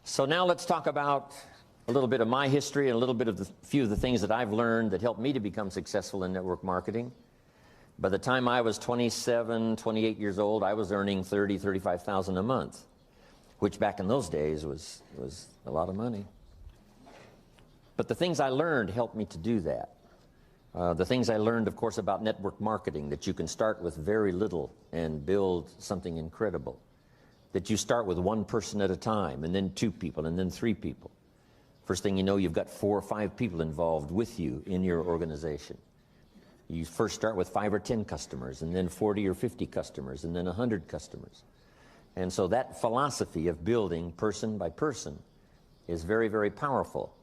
So now let's talk about a little bit of my history and a little bit of few of the things that I've learned that helped me to become successful in network marketing. By the time I was 27, 28 years old, I was earning $30,000, $35,000 a month, which back in those days was a lot of money. But the things I learned helped me to do that. The things I learned, of course, about network marketing, that you can start with very little and build something incredible. That you start with one person at a time, and then 2 people, and then 3 people. First thing you know, you've got 4 or 5 people involved with you in your organization. You first start with 5 or 10 customers, and then 40 or 50 customers, and then 100 customers. And so that philosophy of building person by person is very, very powerful.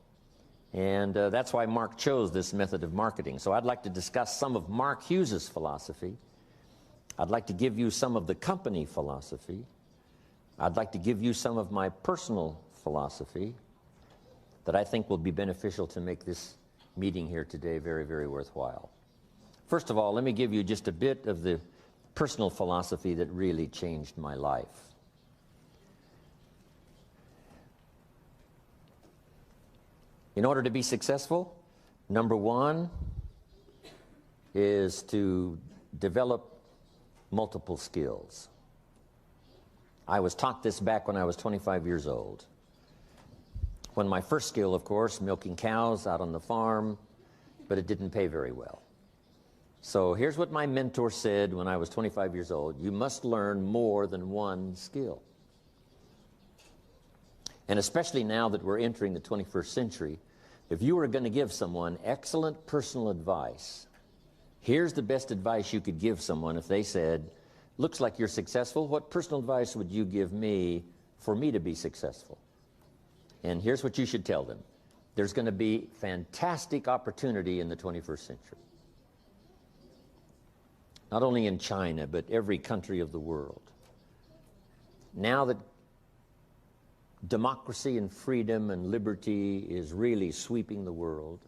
And that's why Mark chose this method of marketing. So I'd like to discuss some of Mark Hughes's philosophy. I'd like to give you some of the company philosophy. I'd like to give you some of my personal philosophy that I think will be beneficial to make this meeting here today very, very worthwhile. First of all, let me give you just a bit of the personal philosophy that really changed my life. In order to be successful, number 1 is to develop multiple skills. I was taught this back when I was 25 years old. When my first skill, of course, milking cows out on the farm, but it didn't pay very well. So here's what my mentor said when I was 25 years old: you must learn more than one skill. And especially now that we're entering the 21st century, if you were going to give someone excellent personal advice, here's the best advice you could give someone if they said, looks like you're successful, what personal advice would you give me for me to be successful? And here's what you should tell them: there's going to be fantastic opportunity in the 21st century. Not only in China, but every country of the world. Now that democracy and freedom and liberty is really sweeping the world,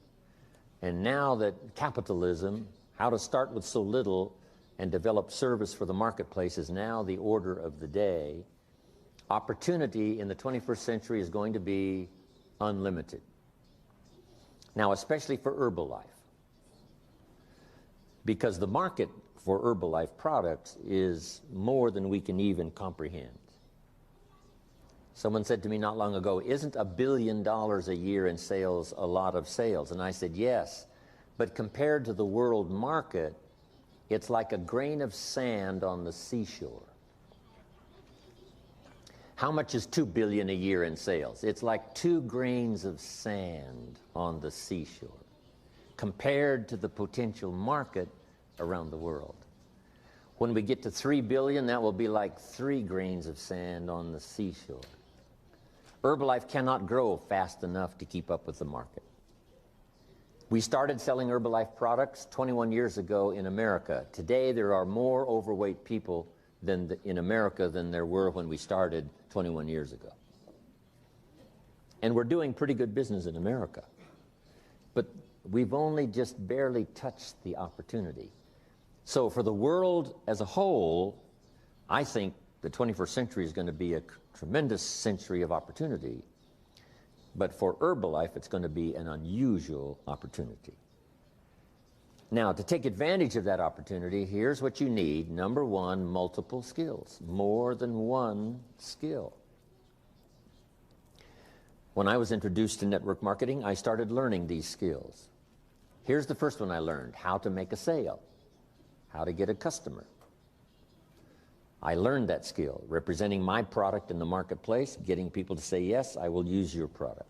and now that capitalism, how to start with so little and develop service for the marketplace, is now the order of the day, opportunity in the 21st century is going to be unlimited. Now, especially for Herbalife, because the market for Herbalife products is more than we can even comprehend. Someone said to me not long ago, isn't $1 billion a year in sales a lot of sales? And I said, yes, but compared to the world market, it's like a grain of sand on the seashore. How much is $2 billion a year in sales? It's like 2 grains of sand on the seashore compared to the potential market around the world. When we get to 3 billion, that will be like 3 grains of sand on the seashore. Herbalife cannot grow fast enough to keep up with the market. We started selling Herbalife products 21 years ago in America. Today, there are more overweight people in America than there were when we started 21 years ago. And we're doing pretty good business in America. But we've only just barely touched the opportunity. So for the world as a whole, I think the 21st century is going to be a tremendous century of opportunity. But for Herbalife, it's going to be an unusual opportunity. Now, to take advantage of that opportunity, here's what you need. Number 1, multiple skills. More than one skill. When I was introduced to network marketing, I started learning these skills. Here's the first one I learned: how to make a sale, how to get a customer. I learned that skill, representing my product in the marketplace, getting people to say, yes, I will use your product.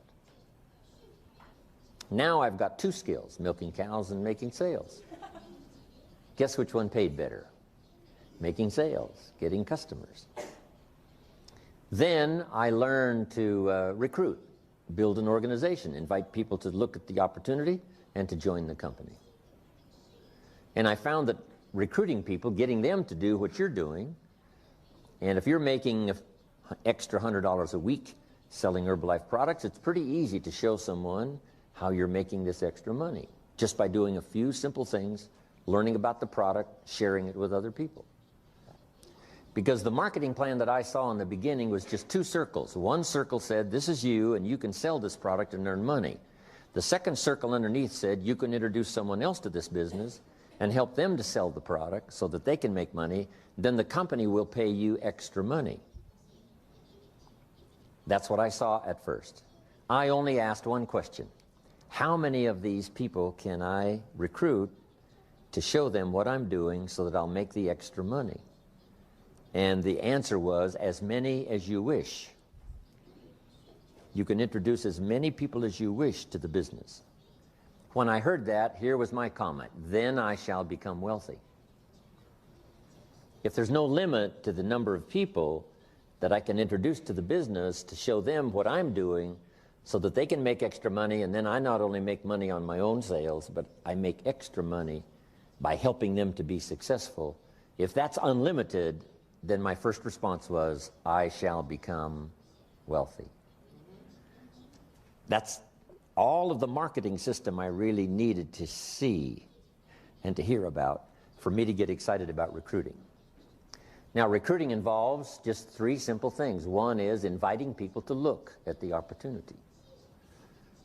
Now I've got 2 skills, milking cows and making sales. Guess which one paid better? Making sales, getting customers. Then I learned to recruit, build an organization, invite people to look at the opportunity and to join the company. And I found that recruiting people, getting them to do what you're doing, and if you're making an extra $100 a week selling Herbalife products, it's pretty easy to show someone how you're making this extra money just by doing a few simple things, learning about the product, sharing it with other people. Because the marketing plan that I saw in the beginning was just two circles. One circle said, this is you, and you can sell this product and earn money. The second circle underneath said, you can introduce someone else to this business and help them to sell the product so that they can make money. Then the company will pay you extra money. That's what I saw at first. I only asked one question. How many of these people can I recruit to show them what I'm doing so that I'll make the extra money? And the answer was, as many as you wish. You can introduce as many people as you wish to the business. When I heard that, here was my comment: then I shall become wealthy. If there's no limit to the number of people that I can introduce to the business to show them what I'm doing so that they can make extra money, and then I not only make money on my own sales, but I make extra money by helping them to be successful. If that's unlimited, then my first response was, I shall become wealthy. That's all of the marketing system I really needed to see and to hear about for me to get excited about recruiting. Now, recruiting involves just three simple things. One is inviting people to look at the opportunity.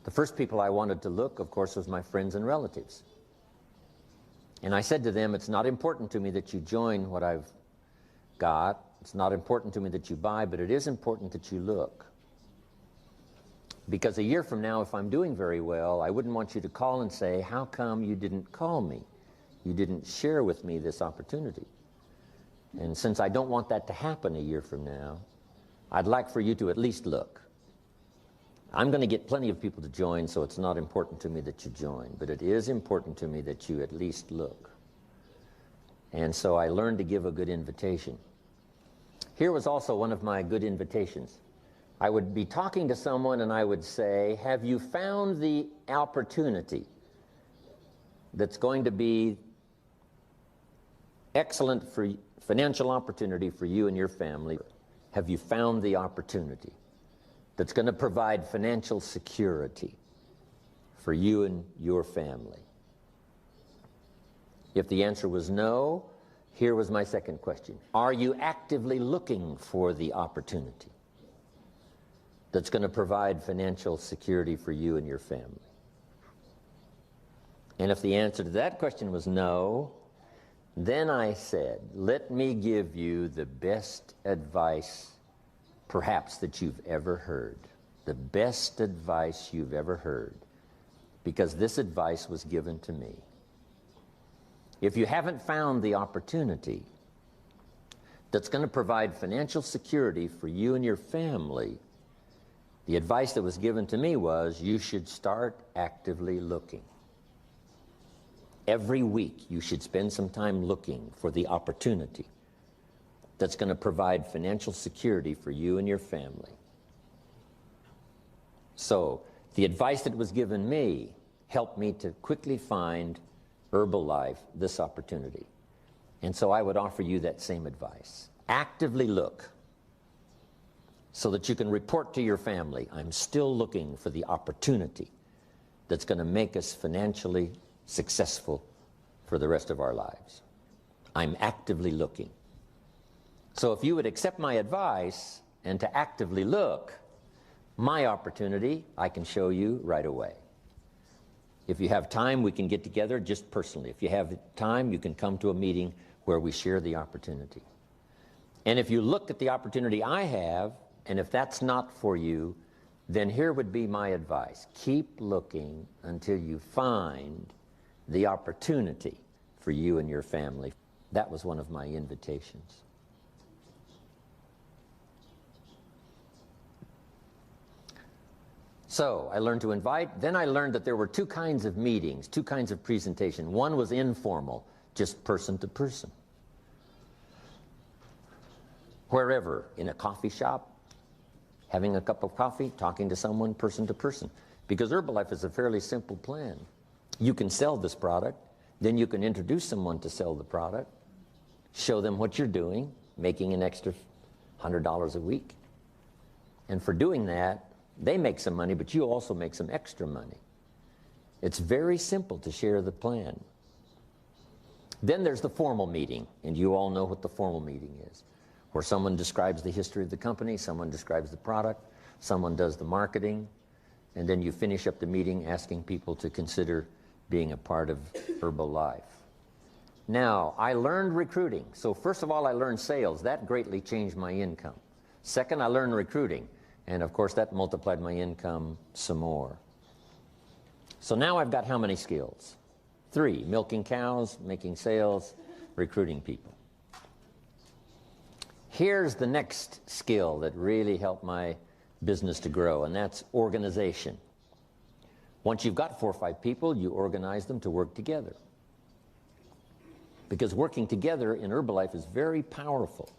The first people I wanted to look, of course, was my friends and relatives. And I said to them, it's not important to me that you join what I've got. It's not important to me that you buy, but it is important that you look. Because a year from now, if I'm doing very well, I wouldn't want you to call and say, how come you didn't call me? You didn't share with me this opportunity. And since I don't want that to happen a year from now, I'd like for you to at least look. I'm going to get plenty of people to join, so it's not important to me that you join, but it is important to me that you at least look. And so I learned to give a good invitation. Here was also one of my good invitations. I would be talking to someone and I would say, have you found the opportunity that's going to be excellent for financial opportunity for you and your family? Have you found the opportunity that's going to provide financial security for you and your family? If the answer was no, here was my second question. Are you actively looking for the opportunity that's going to provide financial security for you and your family? And if the answer to that question was no, then I said, let me give you the best advice perhaps that you've ever heard. The best advice you've ever heard, because this advice was given to me. If you haven't found the opportunity that's going to provide financial security for you and your family, the advice that was given to me was, you should start actively looking. Every week you should spend some time looking for the opportunity that's going to provide financial security for you and your family. So the advice that was given me helped me to quickly find Herbalife this opportunity. And so I would offer you that same advice. Actively look so that you can report to your family, I'm still looking for the opportunity that's going to make us financially successful for the rest of our lives. I'm actively looking. So if you would accept my advice and to actively look, my opportunity I can show you right away. If you have time, we can get together just personally. If you have time, you can come to a meeting where we share the opportunity. And if you look at the opportunity I have, and if that's not for you, then here would be my advice. Keep looking until you find the opportunity for you and your family. That was one of my invitations. So I learned to invite. Then I learned that there were two kinds of meetings, two kinds of presentation. One was informal, just person to person. Wherever, in a coffee shop, having a cup of coffee, talking to someone person to person. Because Herbalife is a fairly simple plan. You can sell this product, then you can introduce someone to sell the product, show them what you're doing, making an extra $100 a week. And for doing that, they make some money, but you also make some extra money. It's very simple to share the plan. Then there's the formal meeting, and you all know what the formal meeting is, where someone describes the history of the company, someone describes the product, someone does the marketing, and then you finish up the meeting asking people to consider being a part of Herbalife. Now, I learned recruiting. So first of all, I learned sales. That greatly changed my income. Second, I learned recruiting. And of course, that multiplied my income some more. So now I've got how many skills? 3, milking cows, making sales, recruiting people. Here's the next skill that really helped my business to grow, and that's organization. Once you've got 4 or 5 people, you organize them to work together. Because working together in Herbalife is very powerful.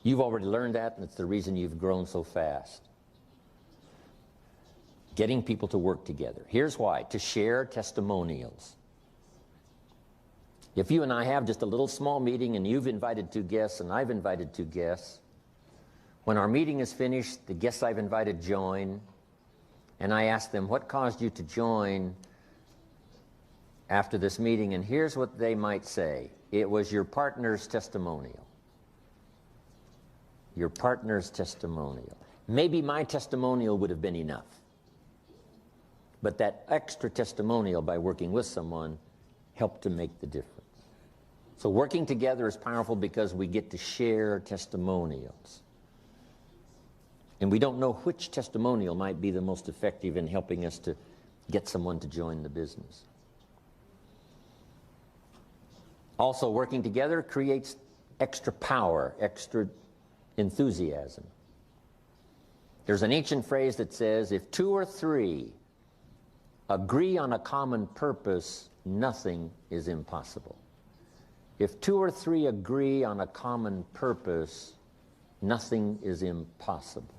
You've already learned that, and it's the reason you've grown so fast. Getting people to work together. Here's why: to share testimonials. If you and I have just a little small meeting and you've invited 2 guests and I've invited 2 guests, when our meeting is finished, the guests I've invited join, and I ask them, what caused you to join after this meeting? And here's what they might say: it was your partner's testimonial. Your partner's testimonial. Maybe my testimonial would have been enough, but that extra testimonial by working with someone helped to make the difference. So working together is powerful because we get to share testimonials. And we don't know which testimonial might be the most effective in helping us to get someone to join the business. Also, working together creates extra power, extra enthusiasm. There's an ancient phrase that says, if 2 or 3 agree on a common purpose, nothing is impossible. If 2 or 3 agree on a common purpose, nothing is impossible.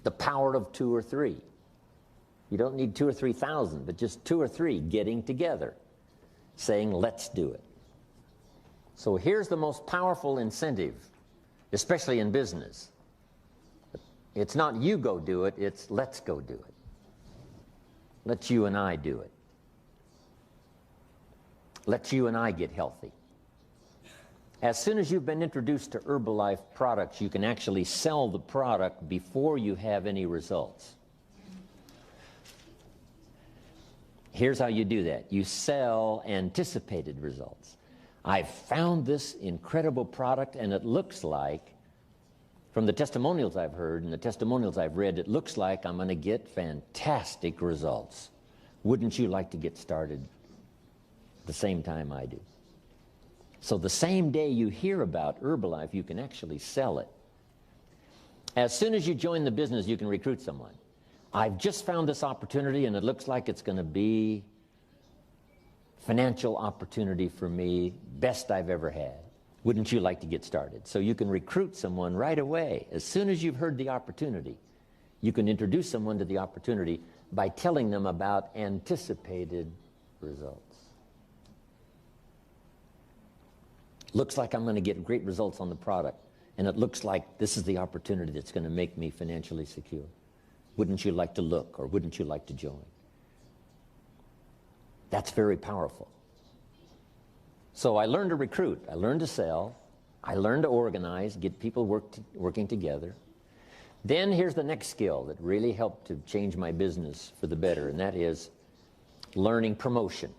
The power of 2 or 3. You don't need 2 or 3,000, but just 2 or 3 getting together, saying, let's do it. So here's the most powerful incentive, especially in business. It's not you go do it, it's let's go do it. Let's you and I do it. Let's you and I get healthy. As soon as you've been introduced to Herbalife products, you can actually sell the product before you have any results. Here's how you do that. You sell anticipated results. I've found this incredible product, and it looks like, from the testimonials I've heard and the testimonials I've read, it looks like I'm going to get fantastic results. Wouldn't you like to get started the same time I do? So the same day you hear about Herbalife, you can actually sell it. As soon as you join the business, you can recruit someone. I've just found this opportunity, and it looks like it's going to be financial opportunity for me, best I've ever had. Wouldn't you like to get started? So you can recruit someone right away. As soon as you've heard the opportunity, you can introduce someone to the opportunity by telling them about anticipated results. Looks like I'm going to get great results on the product, and it looks like this is the opportunity that's going to make me financially secure. Wouldn't you like to look, or wouldn't you like to join? That's very powerful. So I learned to recruit, I learned to sell, I learned to organize, get people working together. Then here's the next skill that really helped to change my business for the better, and that is learning promotion.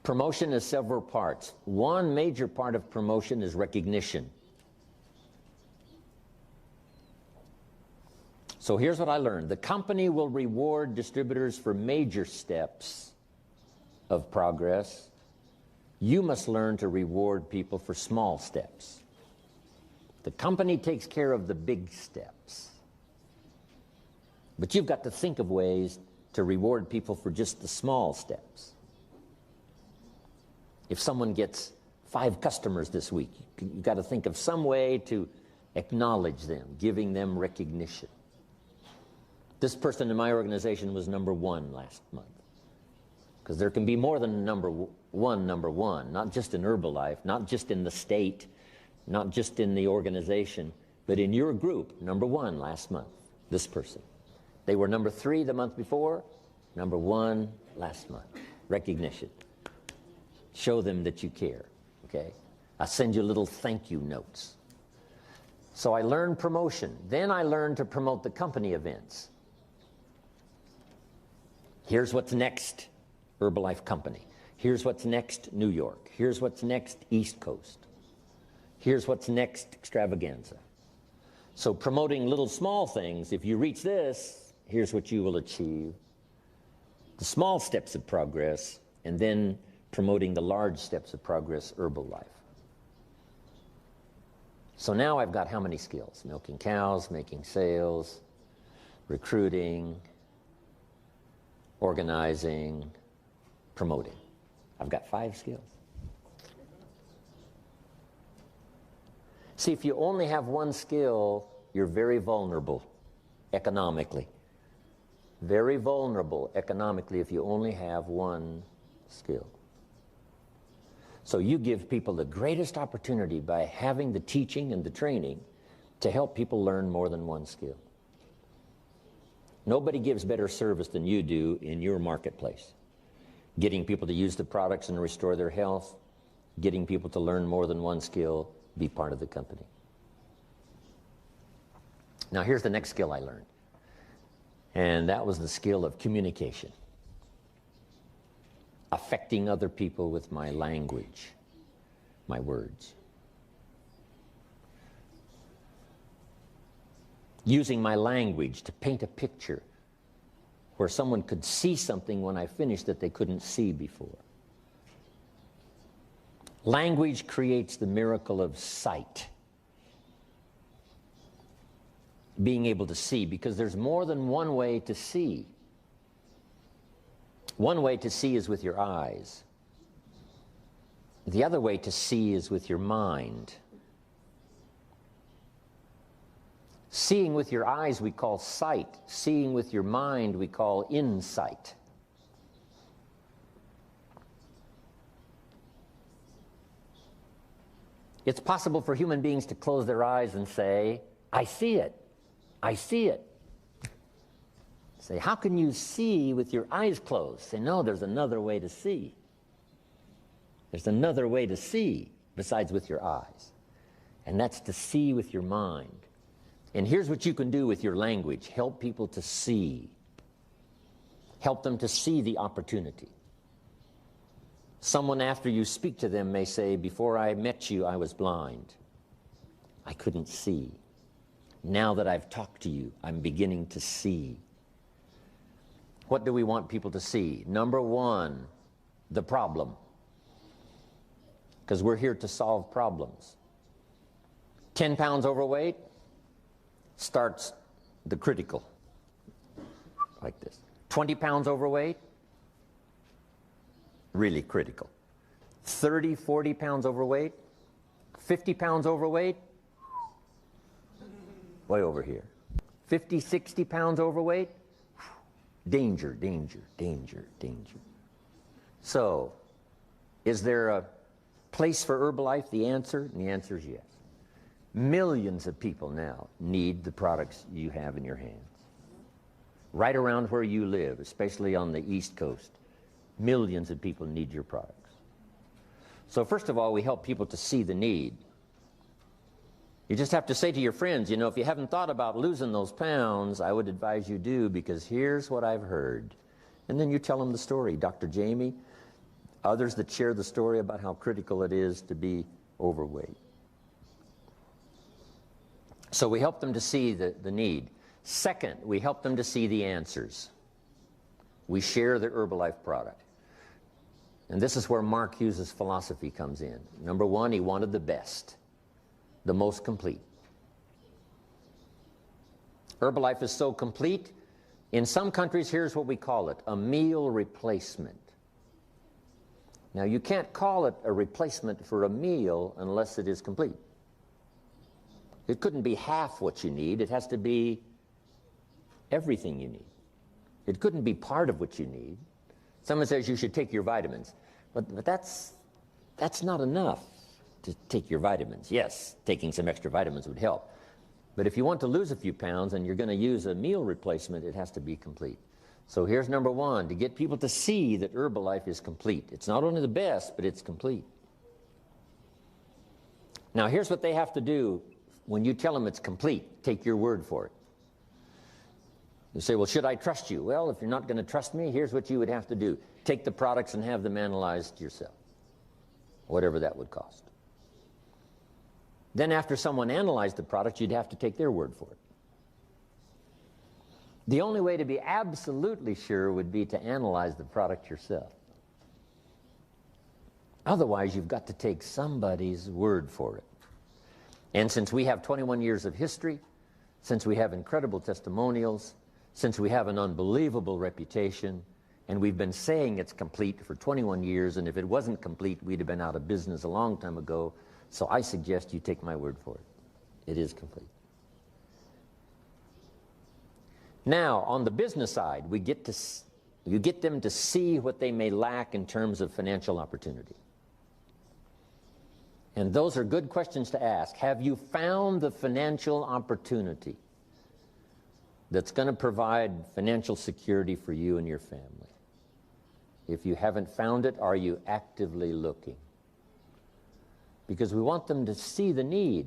Promotion is several parts. One major part of promotion is recognition. So here's what I learned. The company will reward distributors for major steps of progress. You must learn to reward people for small steps. The company takes care of the big steps. But you've got to think of ways to reward people for just the small steps. If someone gets 5 customers this week, you've got to think of some way to acknowledge them, giving them recognition. This person in my organization was number 1 last month. Because there can be more than number one, not just in Herbalife, not just in the state, not just in the organization, but in your group, number 1 last month, this person. They were number 3 the month before, number 1 last month. Recognition. Show them that you care, okay? I send you little thank you notes. So I learned promotion. Then I learned to promote the company events. Here's what's next, Herbalife Company. Here's what's next, New York. Here's what's next, East Coast. Here's what's next, extravaganza. So promoting little small things, if you reach this, here's what you will achieve. The small steps of progress, and then promoting the large steps of progress, Herbalife. So now I've got how many skills? Milking cows, making sales, recruiting, organizing, promoting. I've got 5 skills. See, if you only have one skill, you're very vulnerable economically. Very vulnerable economically if you only have one skill. So you give people the greatest opportunity by having the teaching and the training to help people learn more than one skill. Nobody gives better service than you do in your marketplace. Getting people to use the products and restore their health, getting people to learn more than one skill, be part of the company. Now here's the next skill I learned. And that was the skill of communication. Affecting other people with my language, my words. Using my language to paint a picture where someone could see something when I finished that they couldn't see before. Language creates the miracle of sight. Being able to see, because there's more than one way to see. One way to see is with your eyes. The other way to see is with your mind. Seeing with your eyes we call sight. Seeing with your mind we call insight. It's possible for human beings to close their eyes and say, I see it. I see it. Say, how can you see with your eyes closed? Say, no, there's another way to see. There's another way to see besides with your eyes. And that's to see with your mind. And here's what you can do with your language. Help people to see. Help them to see the opportunity. Someone after you speak to them may say, before I met you, I was blind. I couldn't see. Now that I've talked to you, I'm beginning to see. What do we want people to see? Number one, the problem. Because we're here to solve problems. 10 pounds overweight starts the critical, like this. 20 pounds overweight, really critical. 30, 40 pounds overweight, 50 pounds overweight, way over here. 50, 60 pounds overweight, danger, danger, danger, danger. So, is there a place for Herbalife? The answer, and the answer is yes. Millions of people now need the products you have in your hands. Right around where you live, especially on the East Coast, millions of people need your products. So first of all, we help people to see the need. You just have to say to your friends, you know, if you haven't thought about losing those pounds, I would advise you do, because here's what I've heard. And then you tell them the story. Dr. Jamie, others that share the story about how critical it is to be overweight. So we help them to see the need. Second, we help them to see the answers. We share the Herbalife product. And this is where Mark Hughes' philosophy comes in. Number one, he wanted the best, the most complete. Herbalife is so complete, in some countries, here's what we call it, a meal replacement. Now, you can't call it a replacement for a meal unless it is complete. It couldn't be half what you need. It has to be everything you need. It couldn't be part of what you need. Someone says you should take your vitamins, but that's not enough to take your vitamins. Yes, taking some extra vitamins would help. But if you want to lose a few pounds and you're going to use a meal replacement, it has to be complete. So here's number one, to get people to see that Herbalife is complete. It's not only the best, but it's complete. Now, here's what they have to do when you tell them it's complete. Take your word for it. You say, well, should I trust you? Well, if you're not going to trust me, here's what you would have to do. Take the products and have them analyzed yourself, whatever that would cost. Then after someone analyzed the product, you'd have to take their word for it. The only way to be absolutely sure would be to analyze the product yourself. Otherwise, you've got to take somebody's word for it. And since we have 21 years of history, since we have incredible testimonials, since we have an unbelievable reputation, and we've been saying it's complete for 21 years, and if it wasn't complete, we'd have been out of business a long time ago. So I suggest you take my word for it. It is complete. Now, on the business side, you get them to see what they may lack in terms of financial opportunity. And those are good questions to ask. Have you found the financial opportunity that's going to provide financial security for you and your family? If you haven't found it, are you actively looking? Because we want them to see the need.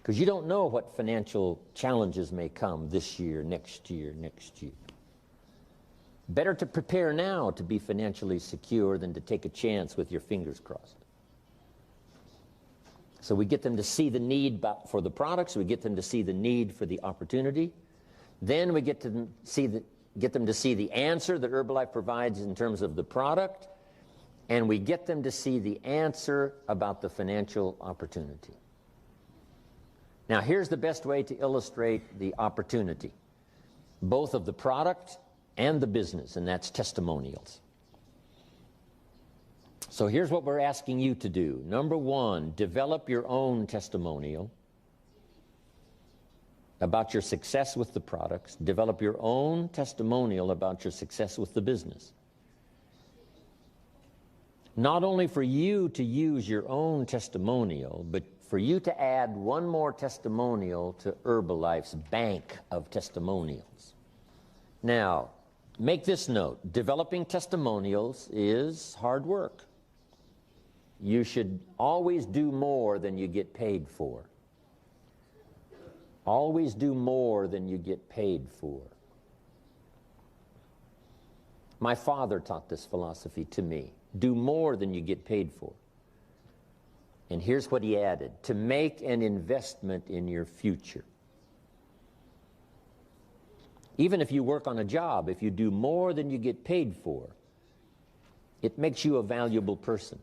Because you don't know what financial challenges may come this year, next year, next year. Better to prepare now to be financially secure than to take a chance with your fingers crossed. So we get them to see the need for the products, we get them to see the need for the opportunity. Then we get them to see the answer that Herbalife provides in terms of the product, and we get them to see the answer about the financial opportunity. Now, here's the best way to illustrate the opportunity, both of the product and the business, and that's testimonials. So here's what we're asking you to do. Number one, develop your own testimonial about your success with the products. Develop your own testimonial about your success with the business. Not only for you to use your own testimonial, but for you to add one more testimonial to Herbalife's bank of testimonials. Now, make this note. Developing testimonials is hard work. You should always do more than you get paid for. Always do more than you get paid for. My father taught this philosophy to me. Do more than you get paid for. And here's what he added: to make an investment in your future. Even if you work on a job, if you do more than you get paid for, it makes you a valuable person.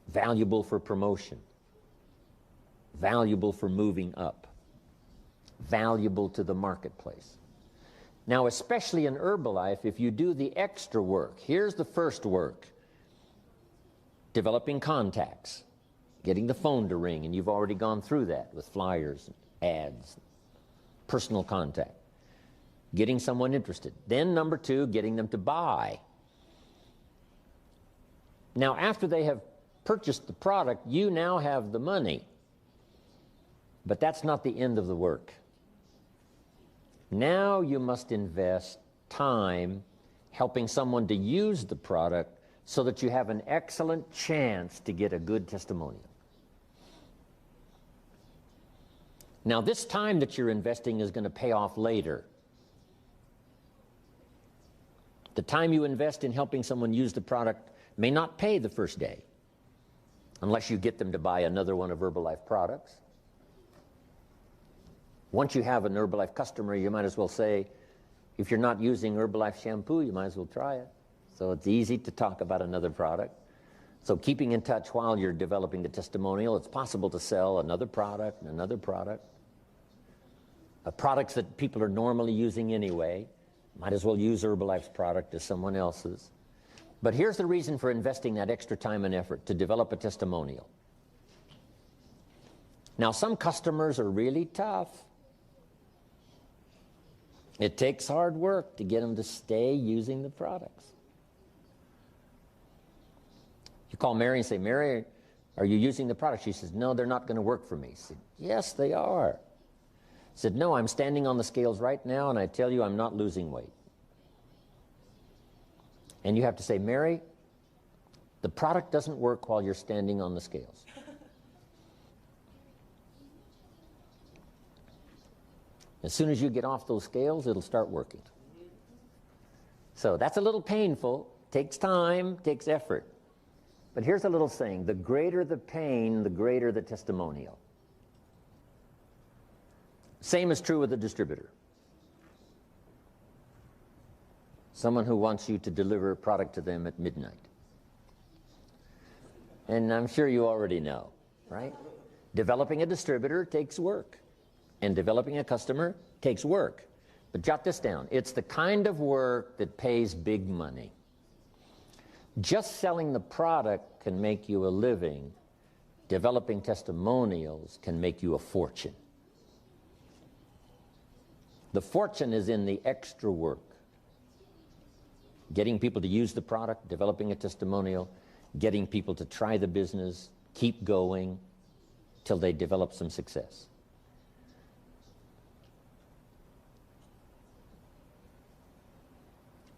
Valuable for promotion. Valuable for moving up. Valuable to the marketplace. Now, especially in Herbalife, if you do the extra work, here's the first work. Developing contacts. Getting the phone to ring, and you've already gone through that with flyers, ads, personal contact. Getting someone interested. Then number two, getting them to buy. Now, after they have purchased the product, you now have the money. But that's not the end of the work. Now you must invest time helping someone to use the product so that you have an excellent chance to get a good testimonial. Now, this time that you're investing is going to pay off later. The time you invest in helping someone use the product may not pay the first day, unless you get them to buy another one of Herbalife products. Once you have an Herbalife customer, you might as well say, if you're not using Herbalife shampoo, you might as well try it. So it's easy to talk about another product. So keeping in touch while you're developing the testimonial, it's possible to sell another product and another product. Products that people are normally using anyway. Might as well use Herbalife's product as someone else's. But here's the reason for investing that extra time and effort, to develop a testimonial. Now, some customers are really tough. It takes hard work to get them to stay using the products. You call Mary and say, Mary, are you using the product? She says, no, they're not going to work for me. I said, yes, they are. I said, no, I'm standing on the scales right now, and I tell you I'm not losing weight. And you have to say, Mary, the product doesn't work while you're standing on the scales. As soon as you get off those scales, it'll start working. So that's a little painful, takes time, takes effort. But here's a little saying: the greater the pain, the greater the testimonial. Same is true with a distributor. Someone who wants you to deliver a product to them at midnight. And I'm sure you already know, right? Developing a distributor takes work, and developing a customer takes work. But jot this down: it's the kind of work that pays big money. Just selling the product can make you a living. Developing testimonials can make you a fortune. The fortune is in the extra work. Getting people to use the product, developing a testimonial, getting people to try the business, keep going till they develop some success.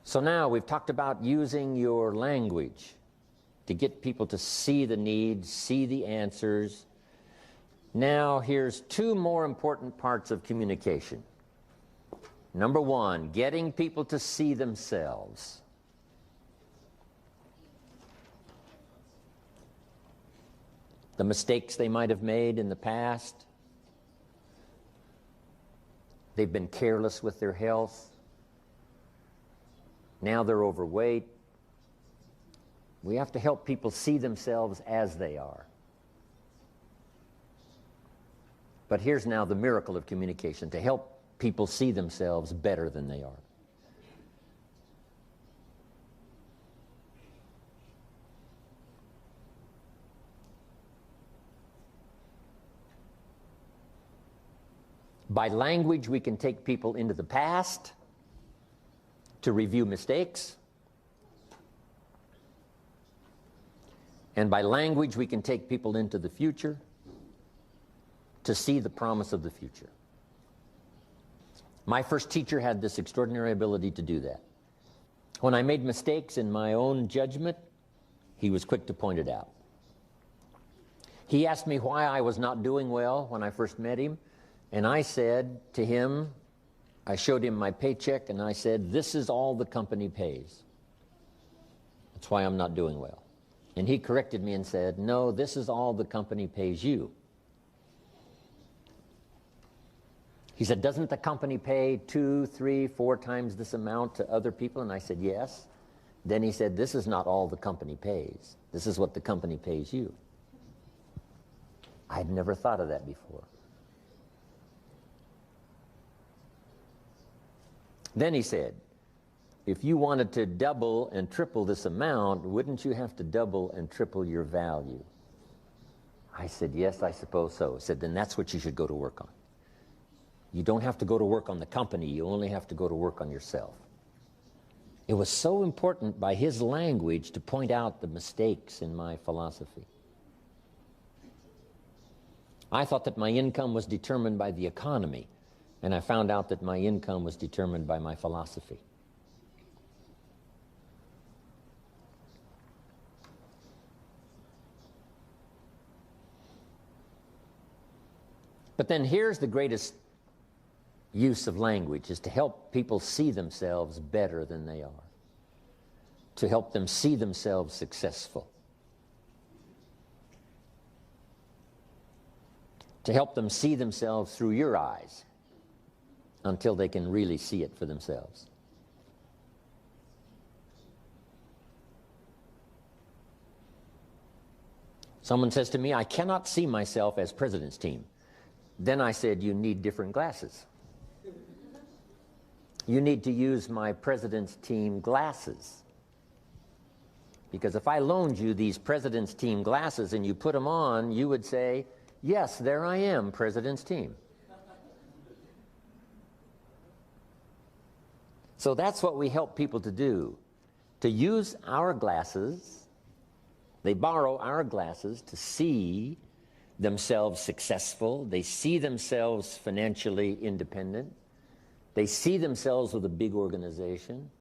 So now we've talked about using your language to get people to see the needs, see the answers. Now here's two more important parts of communication. Number one, getting people to see themselves. The mistakes they might have made in the past. They've been careless with their health. Now they're overweight. We have to help people see themselves as they are. But here's now the miracle of communication: to help people see themselves better than they are. By language, we can take people into the past to review mistakes. And by language, we can take people into the future to see the promise of the future. My first teacher had this extraordinary ability to do that. When I made mistakes in my own judgment, he was quick to point it out. He asked me why I was not doing well when I first met him, and I said to him, I showed him my paycheck, and I said, "This is all the company pays. That's why I'm not doing well." And he corrected me and said, "No, this is all the company pays you." He said, "Doesn't the company pay 2, 3, 4 times this amount to other people?" And I said, "Yes." Then he said, "This is not all the company pays. This is what the company pays you." I'd never thought of that before. Then he said, "If you wanted to double and triple this amount, wouldn't you have to double and triple your value?" I said, "Yes, I suppose so." He said, "Then that's what you should go to work on. You don't have to go to work on the company, you only have to go to work on yourself." It was so important by his language to point out the mistakes in my philosophy. I thought that my income was determined by the economy, and I found out that my income was determined by my philosophy. But then here's the greatest use of language, is to help people see themselves better than they are, to help them see themselves successful, to help them see themselves through your eyes until they can really see it for themselves. Someone says to me, "I cannot see myself as president's team." Then I said, "You need different glasses. You need to use my president's team glasses. Because if I loaned you these president's team glasses and you put them on, you would say, 'Yes, there I am, president's team.'" So that's what we help people to do, to use our glasses. They borrow our glasses to see themselves successful. They see themselves financially independent. They see themselves with a big organization.